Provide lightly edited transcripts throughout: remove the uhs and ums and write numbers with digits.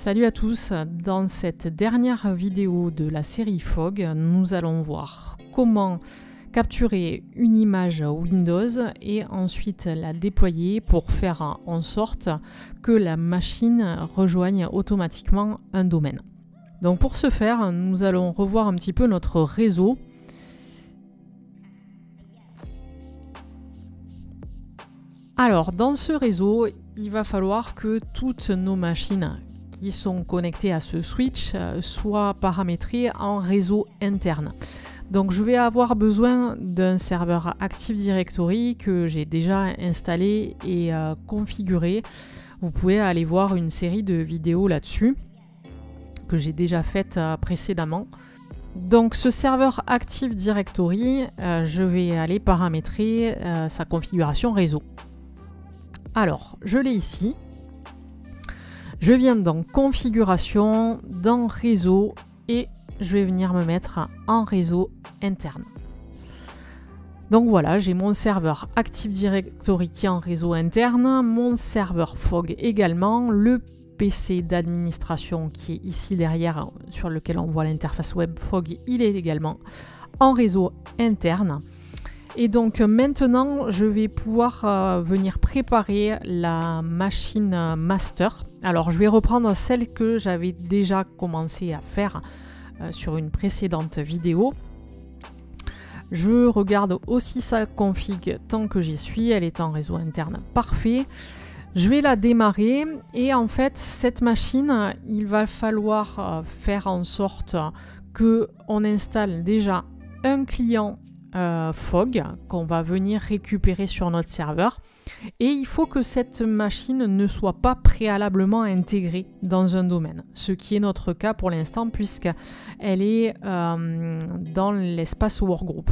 Salut à tous, dans cette dernière vidéo de la série Fog, nous allons voir comment capturer une image Windows et ensuite la déployer pour faire en sorte que la machine rejoigne automatiquement un domaine. Donc pour ce faire, nous allons revoir un petit peu notre réseau. Alors dans ce réseau, il va falloir que toutes nos machines qui sont connectés à ce switch soient paramétrés en réseau interne. Donc je vais avoir besoin d'un serveur Active Directory que j'ai déjà installé et configuré. Vous pouvez aller voir une série de vidéos là-dessus que j'ai déjà faites précédemment. Donc ce serveur Active Directory, je vais aller paramétrer sa configuration réseau. Alors, je l'ai ici. Je viens dans configuration, dans réseau et je vais venir me mettre en réseau interne. Donc voilà, j'ai mon serveur Active Directory qui est en réseau interne, mon serveur Fog également, le PC d'administration qui est ici derrière sur lequel on voit l'interface web Fog, il est également en réseau interne. Et donc maintenant, je vais pouvoir venir préparer la machine master. Alors, je vais reprendre celle que j'avais déjà commencé à faire sur une précédente vidéo. Je regarde aussi sa config tant que j'y suis. Elle est en réseau interne. Parfait. Je vais la démarrer. Et en fait, cette machine, il va falloir faire en sorte qu'on installe déjà un client Fog qu'on va venir récupérer sur notre serveur et il faut que cette machine ne soit pas préalablement intégrée dans un domaine, ce qui est notre cas pour l'instant puisqu'elle est dans l'espace workgroup.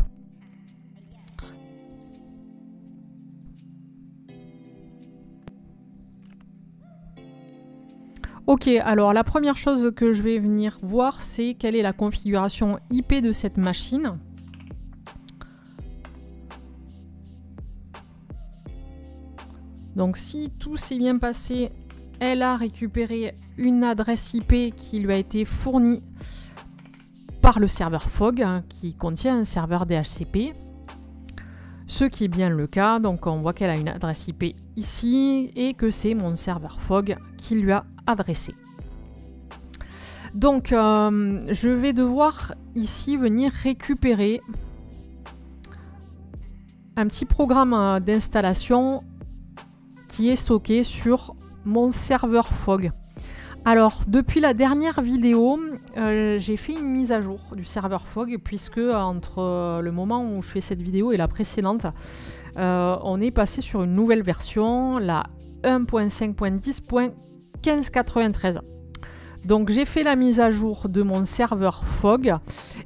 Ok, alors la première chose que je vais venir voir, c'est quelle est la configuration IP de cette machine. Donc si tout s'est bien passé, elle a récupéré une adresse IP qui lui a été fournie par le serveur Fog qui contient un serveur DHCP. Ce qui est bien le cas, donc on voit qu'elle a une adresse IP ici et que c'est mon serveur Fog qui lui a adressé. Donc je vais devoir ici venir récupérer un petit programme d'installation qui est stocké sur mon serveur Fog. Alors, depuis la dernière vidéo, j'ai fait une mise à jour du serveur Fog, puisque entre le moment où je fais cette vidéo et la précédente, on est passé sur une nouvelle version, la 1.5.10.1593. Donc j'ai fait la mise à jour de mon serveur Fog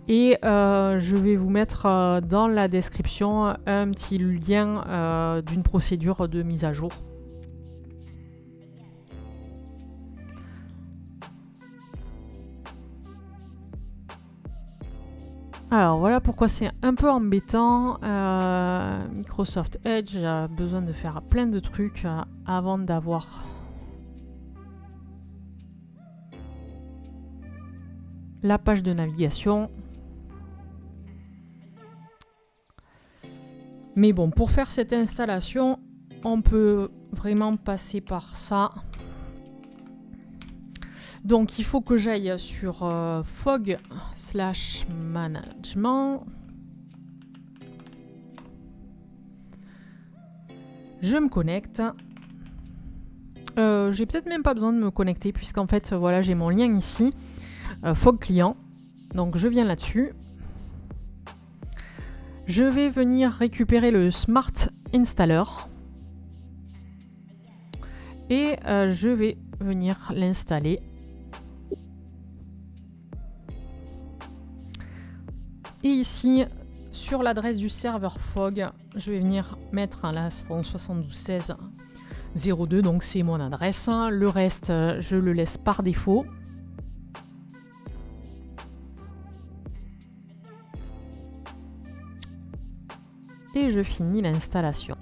et je vais vous mettre dans la description un petit lien d'une procédure de mise à jour. Alors voilà pourquoi c'est un peu embêtant. Microsoft Edge a besoin de faire plein de trucs avant d'avoir la page de navigation. Mais bon, pour faire cette installation, on peut vraiment passer par ça. Donc il faut que j'aille sur Fog/management. Je me connecte. J'ai peut-être même pas besoin de me connecter puisqu'en fait voilà, j'ai mon lien ici. Fog client. Donc je viens là-dessus. Je vais venir récupérer le Smart Installer. Et je vais venir l'installer. Et ici, sur l'adresse du serveur Fog, je vais venir mettre là 172.16.02, donc c'est mon adresse. Le reste, je le laisse par défaut. Et je finis l'installation.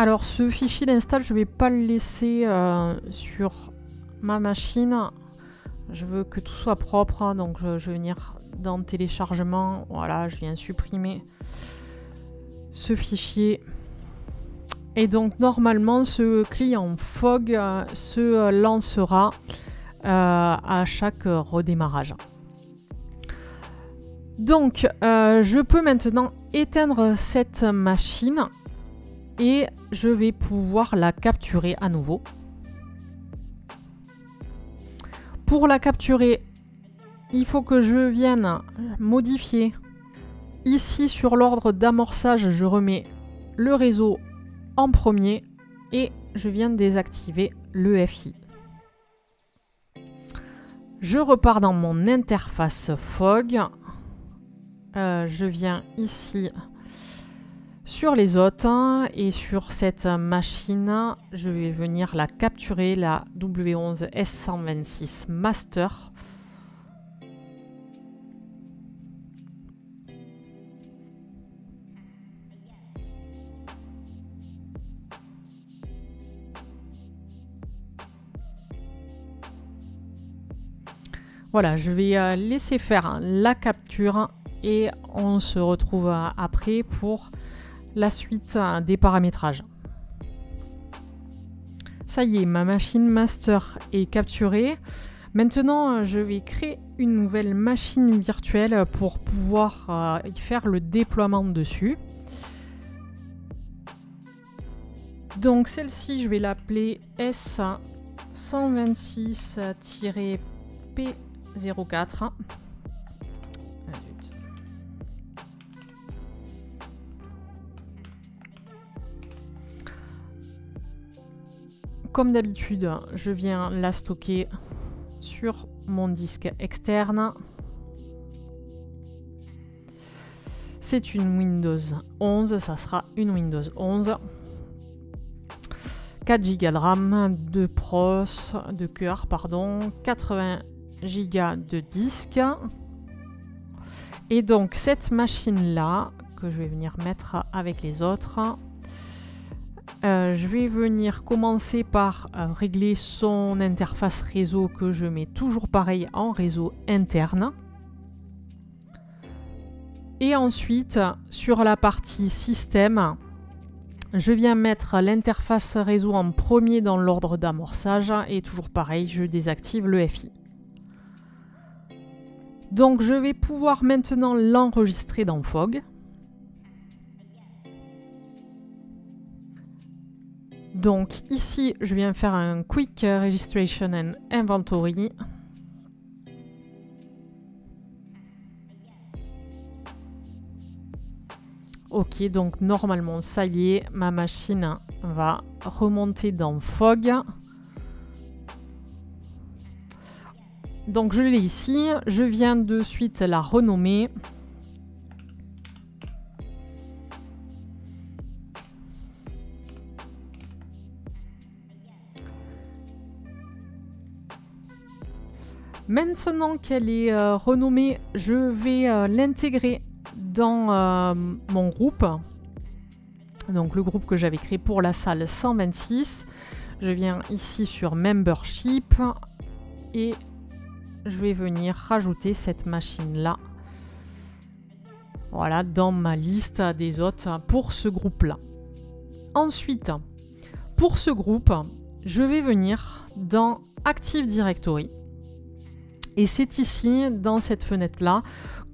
Alors ce fichier d'install, je ne vais pas le laisser sur ma machine. Je veux que tout soit propre, hein, donc je vais venir dans téléchargement. Voilà, je viens supprimer ce fichier. Et donc normalement ce client Fog se lancera à chaque redémarrage. Donc je peux maintenant éteindre cette machine et je vais pouvoir la capturer à nouveau. Pour la capturer, il faut que je vienne modifier. Ici sur l'ordre d'amorçage, je remets le réseau en premier et je viens désactiver le FI. Je repars dans mon interface Fog. Je viens ici sur les hôtes et sur cette machine, je vais venir la capturer, la W11 S126 Master. Voilà, je vais laisser faire la capture et on se retrouve après pour la suite des paramétrages. Ça y est, ma machine master est capturée. Maintenant, je vais créer une nouvelle machine virtuelle pour pouvoir y faire le déploiement dessus. Donc celle-ci, je vais l'appeler S126-P04. Comme d'habitude, je viens la stocker sur mon disque externe. C'est une Windows 11, ça sera une Windows 11. 4 Go de RAM, de cœur, 80 Go de disque. Et donc cette machine-là, que je vais venir mettre avec les autres, je vais venir commencer par régler son interface réseau que je mets toujours pareil en réseau interne. Et ensuite, sur la partie système, je viens mettre l'interface réseau en premier dans l'ordre d'amorçage et toujours pareil, je désactive le FI. Donc je vais pouvoir maintenant l'enregistrer dans Fog. Donc ici, je viens faire un Quick Registration and Inventory. Ok, donc normalement, ça y est, ma machine va remonter dans Fog. Donc je l'ai ici, je viens de suite la renommer. Maintenant qu'elle est renommée, je vais l'intégrer dans mon groupe. Donc le groupe que j'avais créé pour la salle 126. Je viens ici sur Membership et je vais venir rajouter cette machine-là. Voilà, dans ma liste des hôtes pour ce groupe-là. Ensuite, pour ce groupe, je vais venir dans Active Directory. Et c'est ici, dans cette fenêtre-là,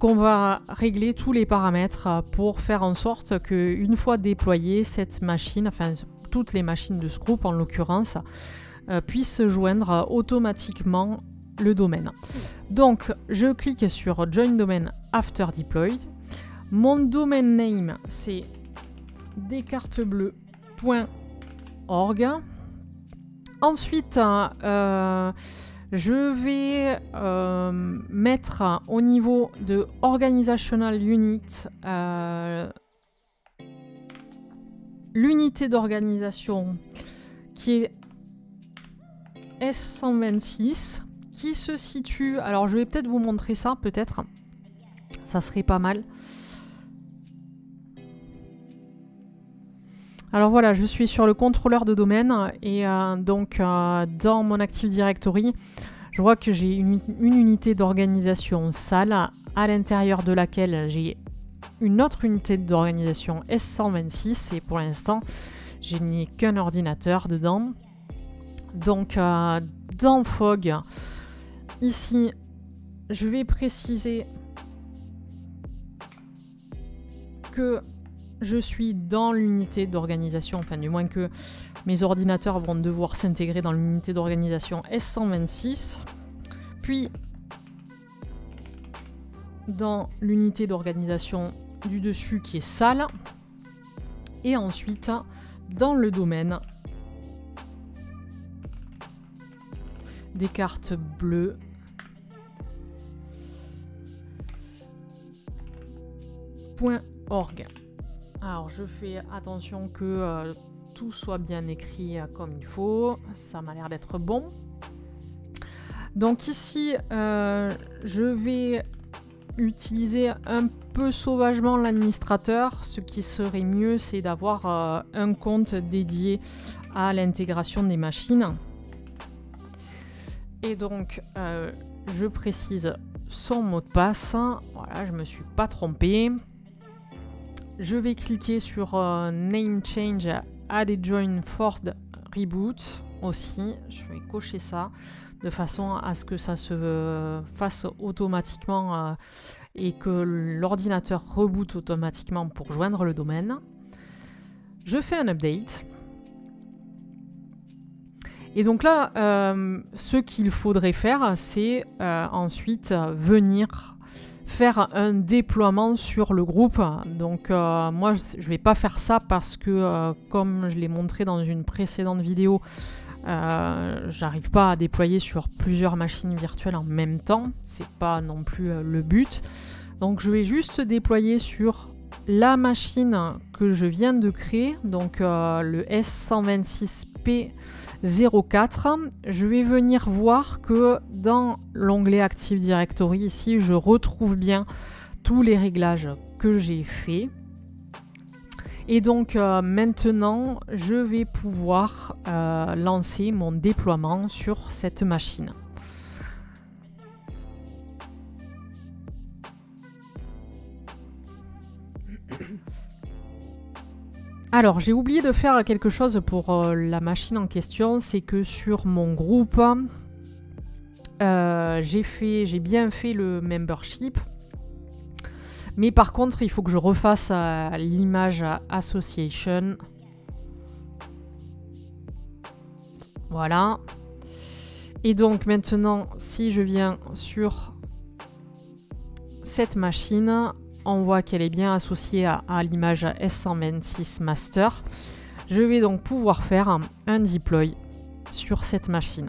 qu'on va régler tous les paramètres pour faire en sorte qu'une fois déployée, cette machine, enfin toutes les machines de ce groupe en l'occurrence, puissent joindre automatiquement le domaine. Donc, je clique sur Join Domain After Deployed. Mon domaine name, c'est descartesbleues.org. Ensuite, je vais mettre au niveau de Organizational Unit l'unité d'organisation qui est S126 qui se situe, alors je vais peut-être vous montrer ça, peut-être, ça serait pas mal. Alors voilà, je suis sur le contrôleur de domaine et donc dans mon Active Directory, je vois que j'ai une unité d'organisation salle à l'intérieur de laquelle j'ai une autre unité d'organisation S126 et pour l'instant, je n'ai qu'un ordinateur dedans. Donc dans Fog, ici, je vais préciser que je suis dans l'unité d'organisation, enfin du moins que mes ordinateurs vont devoir s'intégrer dans l'unité d'organisation S126, puis dans l'unité d'organisation du dessus qui est salle, et ensuite dans le domaine des cartes bleues .org. Alors je fais attention que tout soit bien écrit comme il faut, ça m'a l'air d'être bon. Donc ici je vais utiliser un peu sauvagement l'administrateur. Ce qui serait mieux, c'est d'avoir un compte dédié à l'intégration des machines. Et donc je précise son mot de passe. Voilà, je ne me suis pas trompée. Je vais cliquer sur Name Change, Add et Join Forced Reboot aussi. Je vais cocher ça de façon à ce que ça se fasse automatiquement et que l'ordinateur reboot automatiquement pour joindre le domaine. Je fais un update. Et donc là, ce qu'il faudrait faire, c'est ensuite venir faire un déploiement sur le groupe. Donc moi, je ne vais pas faire ça parce que, comme je l'ai montré dans une précédente vidéo, j'arrive pas à déployer sur plusieurs machines virtuelles en même temps. C'est pas non plus le but. Donc je vais juste déployer sur la machine que je viens de créer, donc le S126P04. Je vais venir voir que dans l'onglet Active Directory ici, je retrouve bien tous les réglages que j'ai faits. Et donc maintenant, je vais pouvoir lancer mon déploiement sur cette machine. Alors, j'ai oublié de faire quelque chose pour la machine en question, c'est que sur mon groupe, j'ai bien fait le membership. Mais par contre, il faut que je refasse l'image association. Voilà. Et donc maintenant, si je viens sur cette machine, on voit qu'elle est bien associée à l'image S126 Master. Je vais donc pouvoir faire un deploy sur cette machine.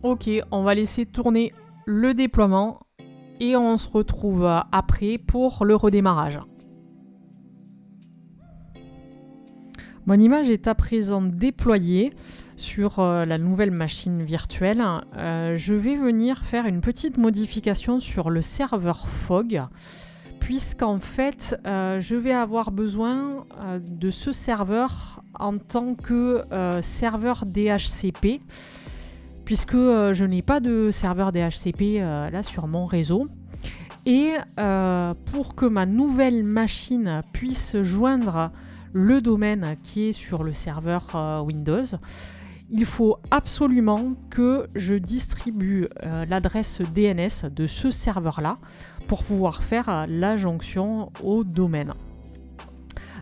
Ok, on va laisser tourner le déploiement et on se retrouve après pour le redémarrage. Mon image est à présent déployée sur la nouvelle machine virtuelle. Je vais venir faire une petite modification sur le serveur Fog, puisqu'en fait, je vais avoir besoin de ce serveur en tant que serveur DHCP, puisque je n'ai pas de serveur DHCP là sur mon réseau. Et pour que ma nouvelle machine puisse joindre le domaine qui est sur le serveur Windows, il faut absolument que je distribue l'adresse DNS de ce serveur-là pour pouvoir faire la jonction au domaine.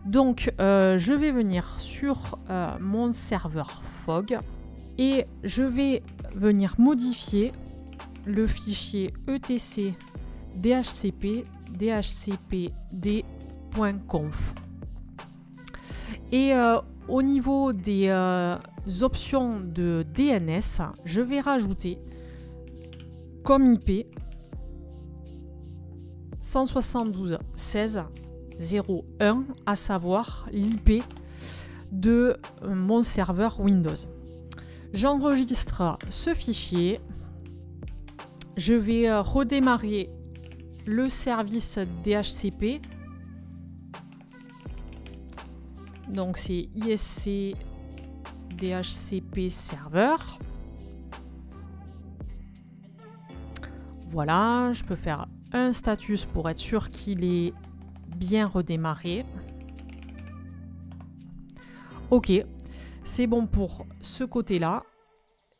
Donc, je vais venir sur mon serveur Fog et je vais venir modifier le fichier etc dhcp dhcpd.conf. Et au niveau des options de DNS, je vais rajouter comme IP 172.16.01, à savoir l'IP de mon serveur Windows. J'enregistre ce fichier. Je vais redémarrer le service DHCP. Donc c'est ISC DHCP serveur. Voilà, je peux faire un status pour être sûr qu'il est bien redémarré. Ok, c'est bon pour ce côté-là.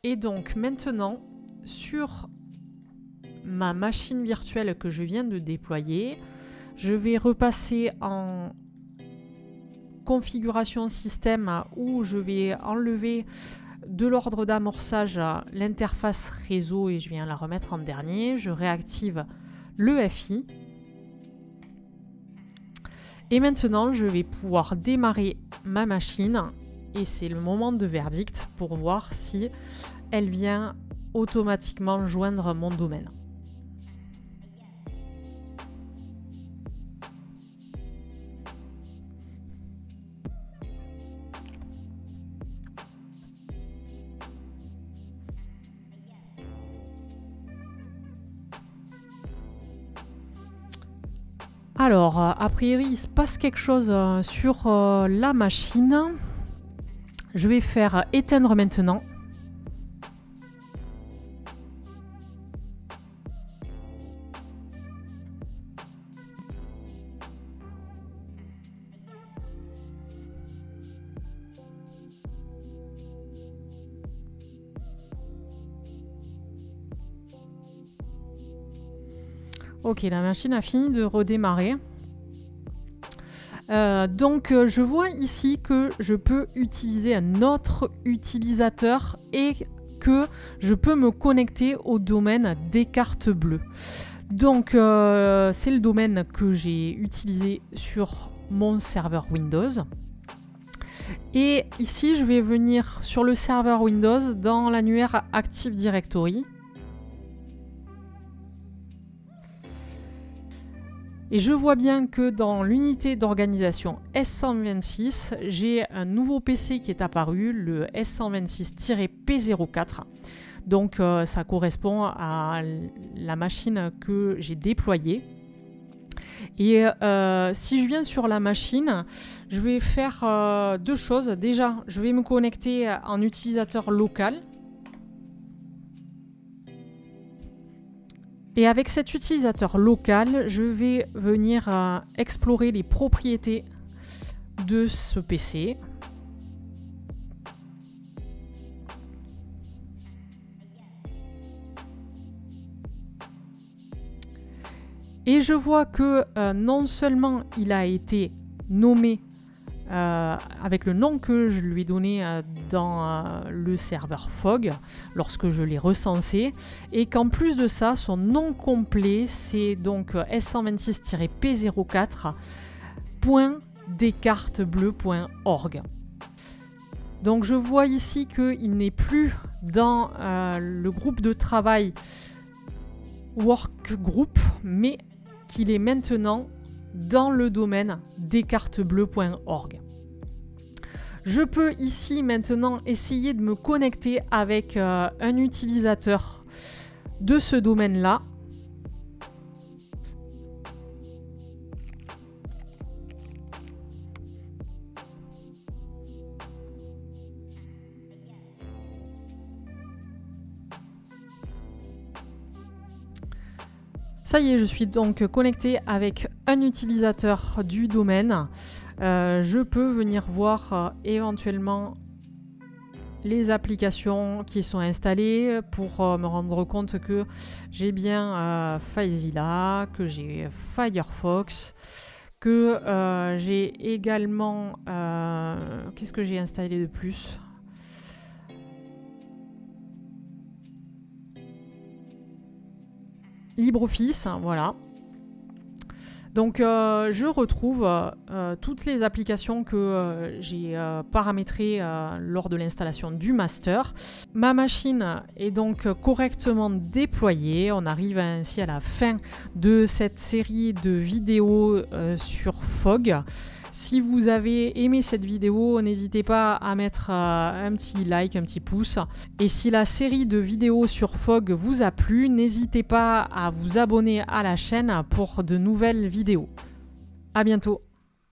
Et donc maintenant, sur ma machine virtuelle que je viens de déployer, je vais repasser en configuration système où je vais enlever de l'ordre d'amorçage l'interface réseau et je viens la remettre en dernier. Je réactive le FI. Et maintenant, je vais pouvoir démarrer ma machine et c'est le moment de verdict pour voir si elle vient automatiquement joindre mon domaine. Alors, a priori, il se passe quelque chose sur la machine. Je vais faire éteindre maintenant. Ok, la machine a fini de redémarrer. Donc, je vois ici que je peux utiliser un autre utilisateur et que je peux me connecter au domaine Descartes bleues. Donc, c'est le domaine que j'ai utilisé sur mon serveur Windows. Et ici, je vais venir sur le serveur Windows dans l'annuaire Active Directory. Et je vois bien que dans l'unité d'organisation S126, j'ai un nouveau PC qui est apparu, le S126-P04. Donc ça correspond à la machine que j'ai déployée. Et si je viens sur la machine, je vais faire deux choses. Déjà, je vais me connecter en utilisateur local. Et avec cet utilisateur local, je vais venir explorer les propriétés de ce PC. Et je vois que non seulement il a été nommé avec le nom que je lui ai donné dans le serveur Fog lorsque je l'ai recensé, et qu'en plus de ça, son nom complet, c'est donc s126-p04.descartesbleues.org. Donc je vois ici qu'il n'est plus dans le groupe de travail Workgroup, mais qu'il est maintenant dans le domaine descartesbleues.org. Je peux ici maintenant essayer de me connecter avec un utilisateur de ce domaine-là. Ça y est, je suis donc connecté avec un utilisateur du domaine. Je peux venir voir éventuellement les applications qui sont installées pour me rendre compte que j'ai bien FileZilla, que j'ai Firefox, que j'ai également... qu'est-ce que j'ai installé de plus ? LibreOffice, voilà. Donc je retrouve toutes les applications que j'ai paramétrées lors de l'installation du master. Ma machine est donc correctement déployée. On arrive ainsi à la fin de cette série de vidéos sur Fog. Si vous avez aimé cette vidéo, n'hésitez pas à mettre un petit like, un petit pouce. Et si la série de vidéos sur Fogg vous a plu, n'hésitez pas à vous abonner à la chaîne pour de nouvelles vidéos. À bientôt!